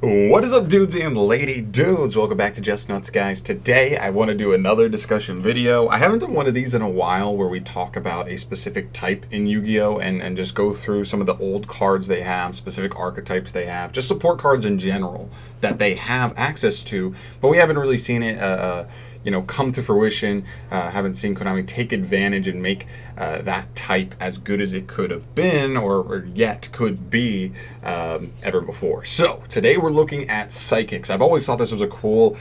What is up, dudes and lady dudes? Welcome back to Just Nuts, guys. Today I want to do another discussion video. I haven't done one of these in a while where we talk about a specific type in Yu-Gi-Oh! And just go through some of the old cards they have, specific archetypes they have, just support cards in general that they have access to, but we haven't really seen it come to fruition. Haven't seen Konami take advantage and make that type as good as it could have been or yet could be ever before. So today we're looking at psychics. I've always thought this was a cool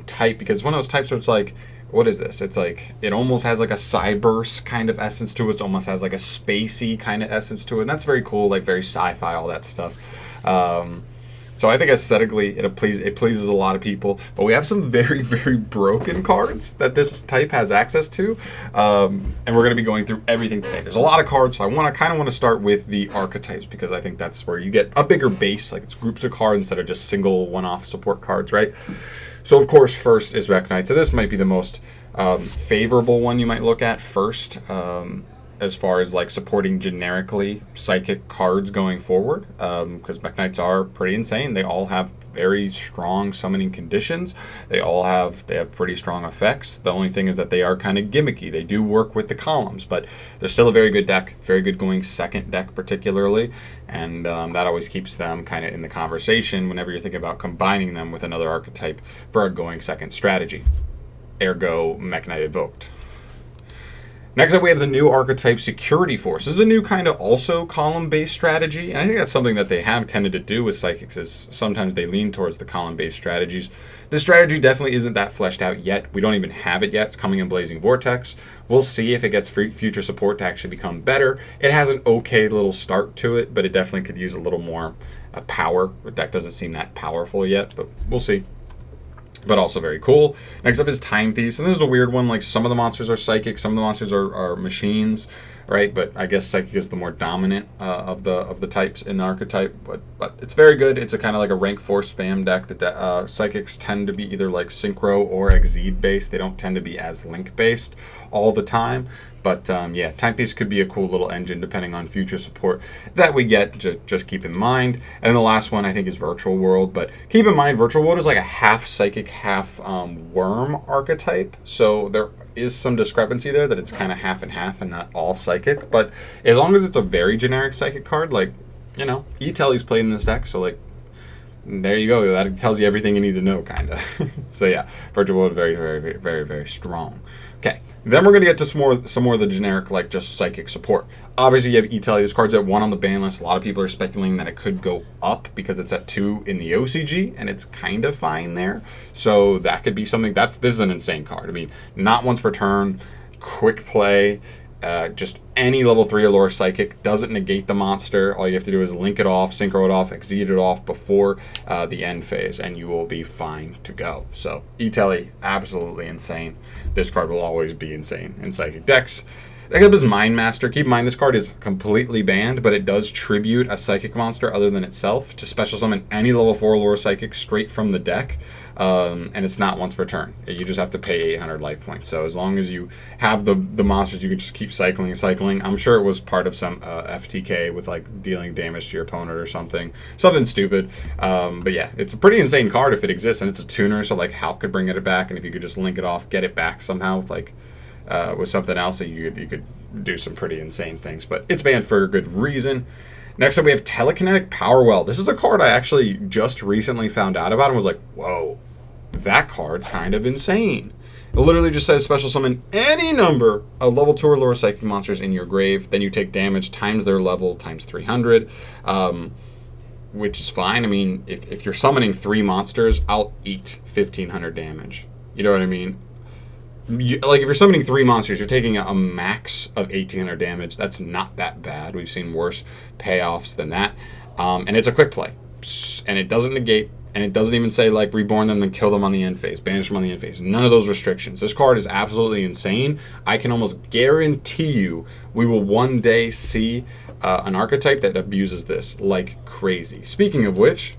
type because it's one of those types where it's like, what is this? It's like, it almost has like a cyberse kind of essence to it. It almost has like a spacey kind of essence to it. And that's very cool, like very sci-fi, all that stuff. So I think aesthetically it pleases a lot of people, but we have some very, very broken cards that this type has access to, and we're going to be going through everything today. There's a lot of cards, so I kind of want to start with the archetypes because I think that's where you get a bigger base, like it's groups of cards instead of just single one-off support cards, right? So of course, first is Mekk-Knight. So this might be the most favorable one you might look at first. As far as like supporting generically psychic cards going forward, because Mekk-Knights are pretty insane. They all have very strong summoning conditions. They have pretty strong effects. The only thing is that they are kind of gimmicky. They do work with the columns, but they're still a very good deck, very good going second deck particularly, and that always keeps them kind of in the conversation whenever you're thinking about combining them with another archetype for a going second strategy. Ergo, Mekk-Knight Evoked. Next up, we have the new archetype Security Force. This is a new kind of also column-based strategy, and I think that's something that they have tended to do with Psychics, is sometimes they lean towards the column-based strategies. This strategy definitely isn't that fleshed out yet. We don't even have it yet. It's coming in Blazing Vortex. We'll see if it gets future support to actually become better. It has an okay little start to it, but it definitely could use a little more power. The deck doesn't seem that powerful yet, but we'll see. But also very cool. Next up is Time Thieves, and this is a weird one. Like, some of the monsters are psychic, some of the monsters are machines, right? But I guess psychic is the more dominant of the types in the archetype. But it's very good. It's a kind of like a rank 4 spam deck. The psychics tend to be either like synchro or exceed based. They don't tend to be as link based all the time. But yeah, Timepiece could be a cool little engine depending on future support that we get. Just keep in mind. And the last one I think is Virtual World. But keep in mind, Virtual World is like a half psychic, half worm archetype. So there is some discrepancy there that it's kind of half and not all psychic. But as long as it's a very generic psychic card, like, you know, E-Telly's played in this deck. So like, there you go. That tells you everything you need to know, kind of. So yeah, Virtual World very, very, very, very, very strong. Okay, then we're going to get to some more of the generic, like, just psychic support. Obviously, you have E-Telly. This card's at 1 on the ban list. A lot of people are speculating that it could go up because it's at 2 in the OCG, and it's kind of fine there. So that could be something. This is an insane card. I mean, not once per turn, quick play. Just any level 3 or lower psychic doesn't negate the monster. All you have to do is link it off, synchro it off, exceed it off before the end phase, and you will be fine to go. So E-Telly, absolutely insane. This card will always be insane in psychic decks. Next up is Mind Master. Keep in mind this card is completely banned, but it does tribute a psychic monster other than itself to special summon any level 4 or lower psychic straight from the deck. And it's not once per turn. You just have to pay 800 life points. So as long as you have the monsters, you can just keep cycling and cycling. I'm sure it was part of some FTK with like dealing damage to your opponent or something stupid. But yeah, it's a pretty insane card if it exists, and it's a tuner. So like, how could bring it back? And if you could just link it off, get it back somehow with like with something else, that you could do some pretty insane things. But it's banned for a good reason. Next up, we have Telekinetic Power Well. This is a card I actually just recently found out about and was like, whoa, that card's kind of insane. It literally just says special summon any number of level 2 or lower psychic monsters in your grave. Then you take damage times their level times 300, which is fine. I mean, if you're summoning 3 monsters, I'll eat 1,500 damage. You know what I mean? Like, if you're summoning 3 monsters, you're taking a max of 1,800 damage. That's not that bad. We've seen worse payoffs than that. And it's a quick play. And it doesn't negate, and it doesn't even say, like, reborn them and kill them on the end phase, banish them on the end phase. None of those restrictions. This card is absolutely insane. I can almost guarantee you we will one day see an archetype that abuses this like crazy. Speaking of which,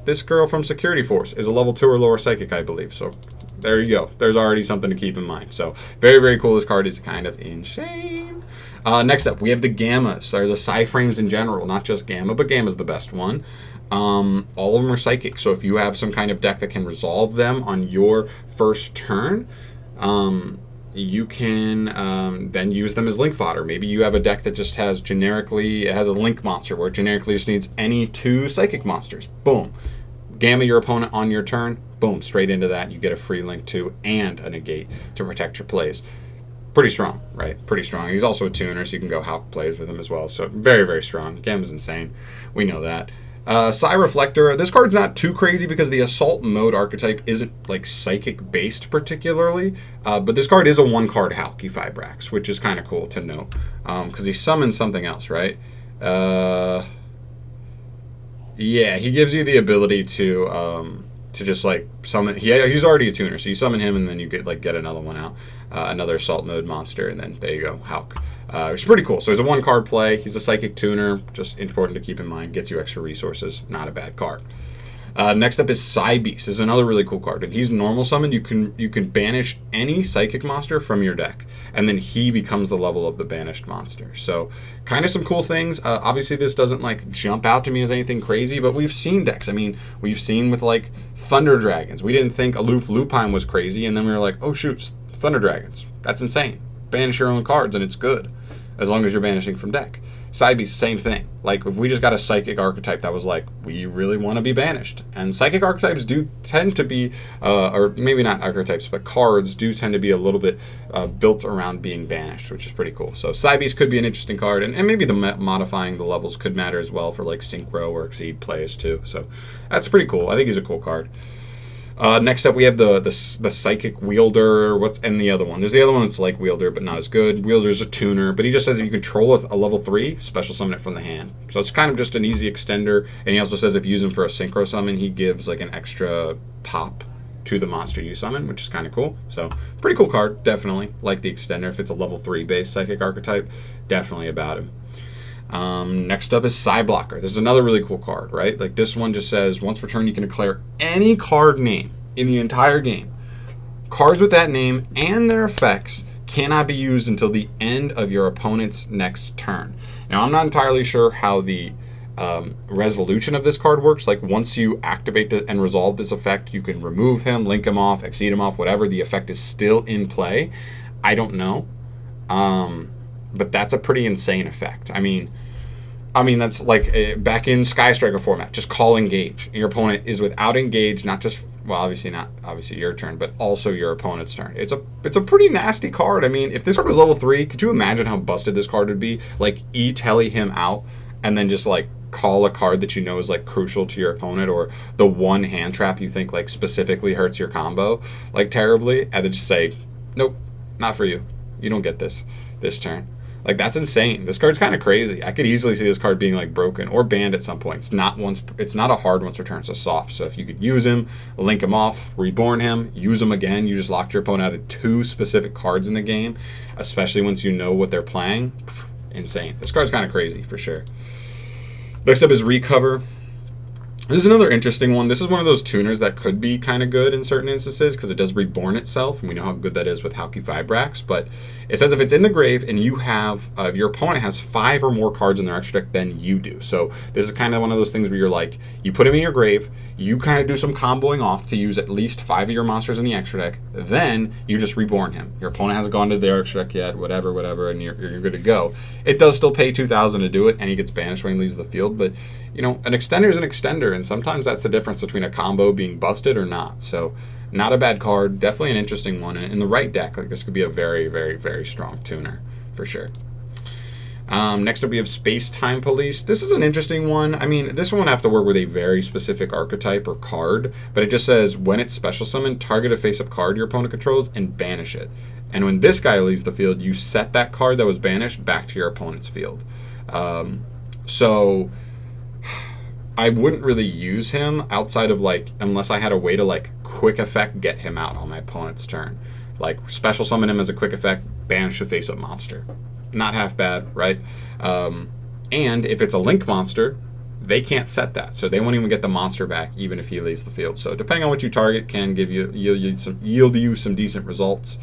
this girl from Security Force is a level 2 or lower psychic, I believe. So there you go. There's already something to keep in mind. So very, very cool. This card is kind of insane. Next up, we have the Gammas, or the Psy-frames in general. Not just Gamma, but Gamma's the best one. All of them are psychic, so if you have some kind of deck that can resolve them on your first turn, you can then use them as link fodder. Maybe you have a deck that just has it has a link monster where it generically just needs any 2 psychic monsters. Boom. Gamma your opponent on your turn. Boom. Straight into that. You get a free link 2 and a negate to protect your plays. Pretty strong, right? Pretty strong. He's also a tuner, so you can go Hulk plays with him as well. So very, very strong. Gamma's insane. We know that. Psy Reflector, this card's not too crazy because the Assault mode archetype isn't like psychic based particularly, but this card is a 1-card Halqifibrax, which is kind of cool to note because he summons something else, right? Yeah, he gives you the ability to just like summon. He's already a tuner, so you summon him and then you get another one out, another Assault mode monster, and then there you go, Hulk. Which is pretty cool. So he's a 1-card play. He's a psychic tuner. Just important to keep in mind. Gets you extra resources. Not a bad card. Next up is Psy Beast. This is another really cool card. And he's normal summon. You can banish any psychic monster from your deck, and then he becomes the level of the banished monster. So kind of some cool things. Obviously, this doesn't like jump out to me as anything crazy, but we've seen decks. I mean, we've seen with like Thunder Dragons. We didn't think Aloof Lupine was crazy, and then we were like, oh shoot, Thunder Dragons. That's insane. Banish your own cards, and it's good. As long as you're banishing from deck. Psy Beast, same thing. Like, if we just got a psychic archetype that was like, we really want to be banished. And psychic archetypes do tend to be, or maybe not archetypes, but cards do tend to be a little bit built around being banished, which is pretty cool. So Psy Beast could be an interesting card, and maybe the modifying the levels could matter as well for like Synchro or Exceed plays too. So that's pretty cool. I think he's a cool card. Next up, we have the Psychic Wielder. And the other one? There's the other one that's like Wielder, but not as good. Wielder's a tuner, but he just says if you control a level 3, special summon it from the hand. So it's kind of just an easy extender. And he also says if you use him for a Synchro summon, he gives like an extra pop to the monster you summon, which is kind of cool. So pretty cool card, definitely. Like the extender, if it's a level 3 base Psychic archetype, definitely about him. Next up is Psy Blocker. This is another really cool card, right? Like this one just says once per turn you can declare any card name in the entire game. Cards with that name and their effects cannot be used until the end of your opponent's next turn. Now I'm not entirely sure how the resolution of this card works. Like once you activate and resolve this effect, you can remove him, link him off, exceed him off, whatever. The effect is still in play. I don't know. But that's a pretty insane effect. I mean that's like back in Sky Striker format. Just call engage. Your opponent is without engage, not just obviously your turn, but also your opponent's turn. It's a pretty nasty card. I mean, if this card was level 3, could you imagine how busted this card would be? Like telly him out and then just like call a card that you know is like crucial to your opponent, or the one hand trap you think like specifically hurts your combo like terribly, and then just say, nope, not for you. You don't get this turn. Like, that's insane. This card's kind of crazy. I could easily see this card being like broken or banned at some point. It's not a hard once per turn, it's a soft. So if you could use him, link him off, reborn him, use him again, you just locked your opponent out of 2 specific cards in the game, especially once you know what they're playing. Insane. This card's kind of crazy for sure. Next up is Recover. This is another interesting one. This is one of those tuners that could be kind of good in certain instances because it does reborn itself, and we know how good that is with Halqifibrax. But it says if it's in the grave and you have, if your opponent has 5 or more cards in their extra deck than you do. So this is kind of one of those things where you're like, you put him in your grave, you kind of do some comboing off to use at least 5 of your monsters in the extra deck, then you just reborn him. Your opponent hasn't gone to their extra deck yet, whatever, and you're good to go. It does still pay 2,000 to do it, and he gets banished when he leaves the field, but you know, an extender is an extender, and sometimes that's the difference between a combo being busted or not. So not a bad card, definitely an interesting one. And in the right deck, like this could be a very, very, very strong tuner for sure. Next up, we have Space Time Police. This is an interesting one. I mean, this one would have to work with a very specific archetype or card, but it just says when it's special summoned, target a face-up card your opponent controls and banish it. And when this guy leaves the field, you set that card that was banished back to your opponent's field. So I wouldn't really use him outside of like, unless I had a way to like quick effect get him out on my opponent's turn. Like special summon him as a quick effect, banish a face-up monster. Not half bad, right? And if it's a link monster, they can't set that, so they won't even get the monster back even if he leaves the field. So depending on what you target, can give you yield you some decent results.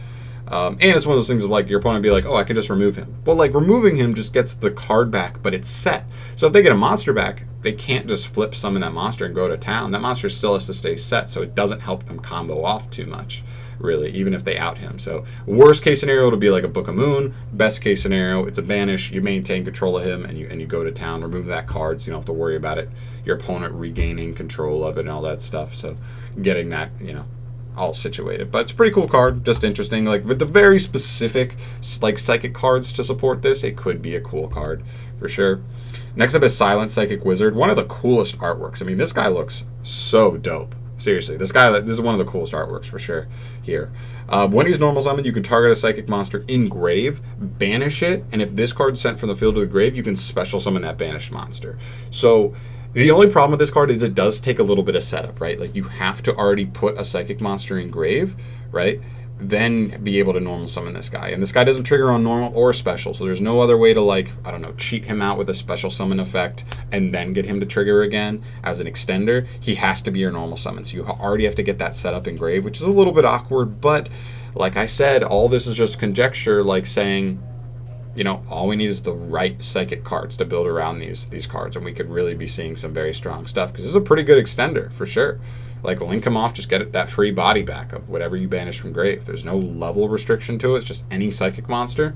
And it's one of those things of like your opponent be like, oh, I can just remove him. Well, like removing him just gets the card back, but it's set. So if they get a monster back, they can't just flip summon that monster and go to town. That monster still has to stay set, so it doesn't help them combo off too much, really, even if they out him. So worst case scenario, it'll be like a Book of Moon. Best case scenario, it's a banish. You maintain control of him, and you go to town, remove that card, so you don't have to worry about it. Your opponent regaining control of it and all that stuff. So getting that, all situated. But it's a pretty cool card, just interesting. Like with the very specific like psychic cards to support this, it could be a cool card for sure. Next up is Silent Psychic Wizard, one of the coolest artworks. I mean, this guy looks so dope. Seriously, this is one of the coolest artworks for sure here. When he's normal summoned, you can target a psychic monster in grave, banish it, and if this card's sent from the field to the grave, you can special summon that banished monster. So the only problem with this card is it does take a little bit of setup, right? Like you have to already put a psychic monster in grave, right? Then be able to normal summon this guy. And this guy doesn't trigger on normal or special, so there's no other way to, like, I don't know, cheat him out with a special summon effect and then get him to trigger again as an extender. He has to be your normal summon, so you already have to get that set up in grave, which is a little bit awkward, but like I said, all this is just conjecture, like saying, all we need is the right psychic cards to build around these cards, and we could really be seeing some very strong stuff, because this is a pretty good extender, for sure. Like, link him off, just get that free body back of whatever you banish from grave. There's no level restriction to it, it's just any psychic monster.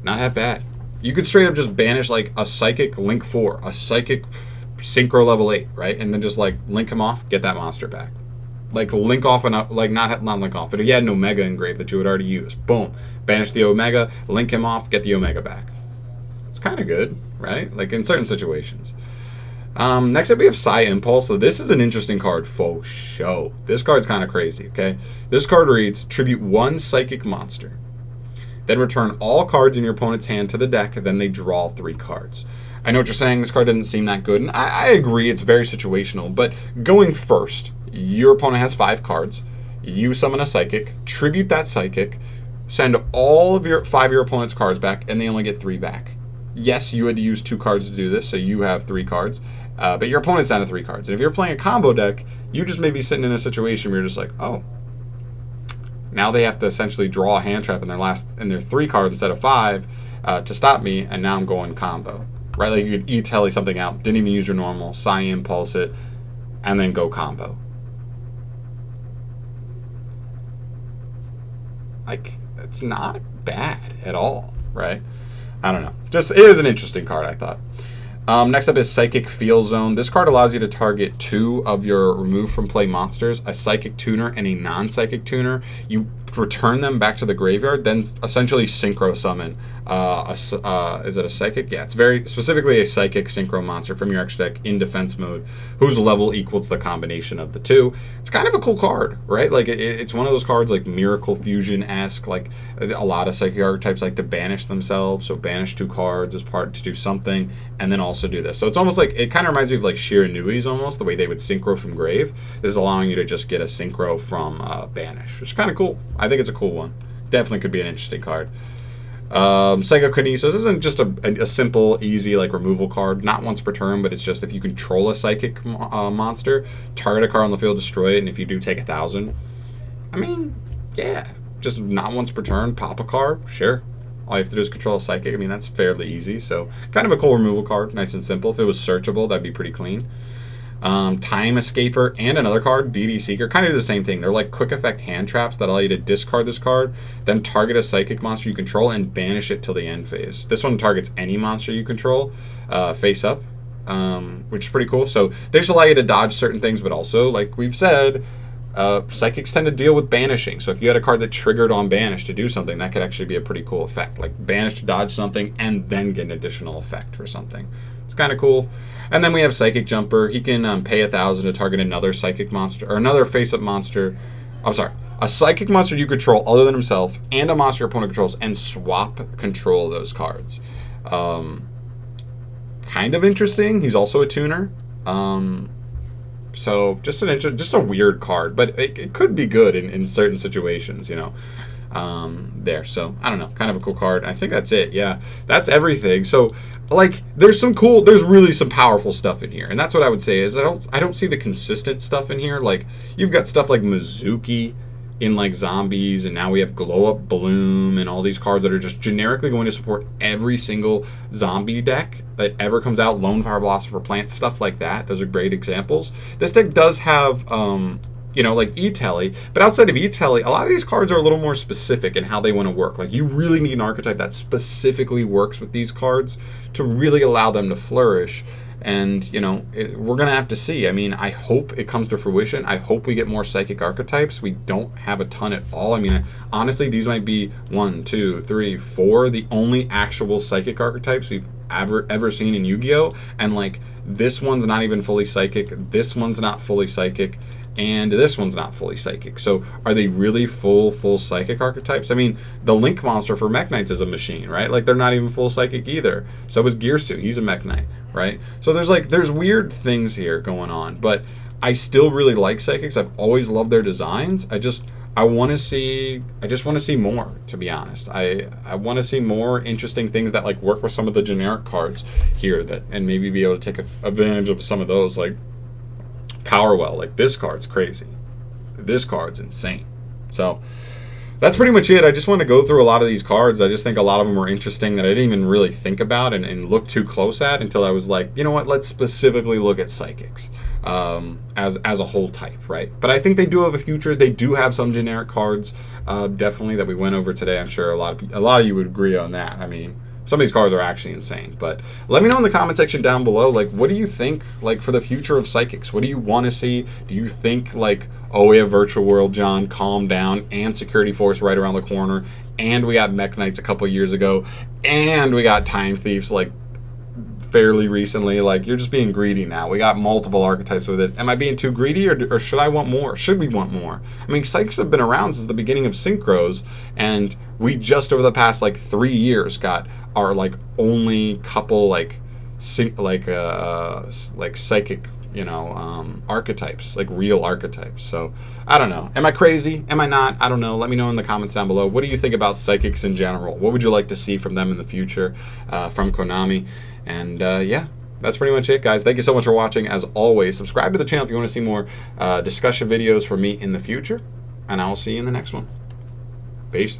Not that bad. You could straight up just banish, like, a psychic link 4, a psychic synchro level 8, right? And then just, like, link him off, get that monster back. Like, link off, and like, not link off, but if you had an Omega in grave that you would already use, boom, banish the Omega, link him off, get the Omega back. It's kind of good, right? Like, in certain situations. Next up, we have Psi Impulse. So this is an interesting card for show. This card's kind of crazy, okay? This card reads, tribute 1 psychic monster. Then return all cards in your opponent's hand to the deck, then they draw 3 cards. I know what you're saying, this card doesn't seem that good, and I agree, it's very situational, but going first, your opponent has 5 cards, you summon a psychic, tribute that psychic, send all of your 5 of your opponent's cards back, and they only get 3 back. Yes, you had to use 2 cards to do this, so you have 3 cards, but your opponent's down to 3 cards. And if you're playing a combo deck, you just may be sitting in a situation where you're just like, oh, now they have to essentially draw a hand trap in their 3 cards instead of 5 to stop me, and now I'm going combo. Right, like you could E-Telly something out, didn't even use your normal, Psi Impulse it, and then go combo. Like, it's not bad at all, right? I don't know. Just, it is an interesting card, I thought. Next up is Psychic Field Zone. This card allows you to target 2 of your remove from play monsters, a Psychic Tuner and a non-Psychic Tuner. You return them back to the graveyard, then essentially synchro summon. Is it a Psychic? Yeah, it's very specifically a Psychic synchro monster from your extra deck in defense mode, whose level equals the combination of the 2. It's kind of a cool card, right? Like it's one of those cards like Miracle Fusion-esque. Like a lot of Psychic archetypes like to banish themselves, so banish 2 cards as part to do something, and then also do this. So it's almost like, it kind of reminds me of like Shiranui's almost, the way they would synchro from grave. This is allowing you to just get a synchro from banish, which is kind of cool. I think it's a cool one. Definitely could be an interesting card. Psychokinesis isn't just a simple, easy like removal card. Not once per turn, but it's just if you control a psychic monster, target a card on the field, destroy it, and if you do, take 1,000. I mean, yeah, just not once per turn, pop a card, sure. All you have to do is control a psychic. I mean, that's fairly easy. So kind of a cool removal card, nice and simple. If it was searchable, that'd be pretty clean. Time Escaper and another card, DD Seeker, kind of do the same thing. They're like quick effect hand traps that allow you to discard this card, then target a psychic monster you control and banish it till the end phase. This one targets any monster you control face up, which is pretty cool. So they just allow you to dodge certain things, but also, like we've said, psychics tend to deal with banishing. So if you had a card that triggered on banish to do something, that could actually be a pretty cool effect. Like banish to dodge something and then get an additional effect for something. It's kind of cool. And then we have Psychic Jumper. He can pay 1,000 to target another psychic monster, or another face-up monster. I'm sorry, a psychic monster you control other than himself, and a monster your opponent controls, and swap control of those cards. Kind of interesting. He's also a tuner. So just a weird card, but it could be good in certain situations, you know. There, so I don't know, kind of a cool card. I think that's it. Yeah, that's everything. So like there's really some powerful stuff in here, and that's what I would say is I don't see the consistent stuff in here. Like you've got stuff like Mizuki, in like zombies, and now we have glow up bloom and all these cards that are just generically going to support every single zombie deck that ever comes out. Lone Fire Blossom for plants, stuff like that. Those are great examples. This deck does have you know, like E-Telly, but outside of E-Telly, a lot of these cards are a little more specific in how they want to work. Like, you really need an archetype that specifically works with these cards to really allow them to flourish. And, you know, we're going to have to see. I mean, I hope it comes to fruition. I hope we get more psychic archetypes. We don't have a ton at all. I mean, honestly, these might be 1, 2, 3, 4, the only actual psychic archetypes we've ever seen in Yu-Gi-Oh! And, like, this one's not even fully psychic. This one's not fully psychic. And this one's not fully psychic. So are they really full psychic archetypes? I mean, the Link monster for Mech Knights is a machine, right? Like, they're not even full psychic either. So is Gearsu. He's a Mech Knight, right? So there's weird things here going on, but I still really like psychics. I've always loved their designs. I just want to see more, to be honest. I want to see more interesting things that like work with some of the generic cards here, that and maybe be able to take advantage of some of those, like Powerwell. Like, this card's crazy. This card's insane. So that's pretty much it. I just want to go through a lot of these cards. I just think a lot of them were interesting that I didn't even really think about and look too close at until I was like, you know what, let's specifically look at psychics as a whole type, right? But I think they do have a future. They do have some generic cards, definitely, that we went over today. I'm sure a lot of you would agree on that. I mean, some of these cards are actually insane. But let me know in the comment section down below, like, what do you think, like, for the future of psychics? What do you want to see? Do you think, like, oh, we have Virtual World John, calm down, and Security Force right around the corner, and we got Mech Knights a couple years ago, and we got Time Thieves, like, fairly recently? Like, you're just being greedy now. We got multiple archetypes with it. Am I being too greedy, or should I want more? Should we want more? I mean, psychics have been around since the beginning of Synchros, and we just over the past like 3 years got our like only couple like psychic, you know, archetypes, like real archetypes. So I don't know. Am I crazy? Am I not? I don't know. Let me know in the comments down below. What do you think about psychics in general? What would you like to see from them in the future, from Konami? And yeah, that's pretty much it, guys. Thank you so much for watching. As always, subscribe to the channel if you want to see more discussion videos from me in the future, and I'll see you in the next one. Peace.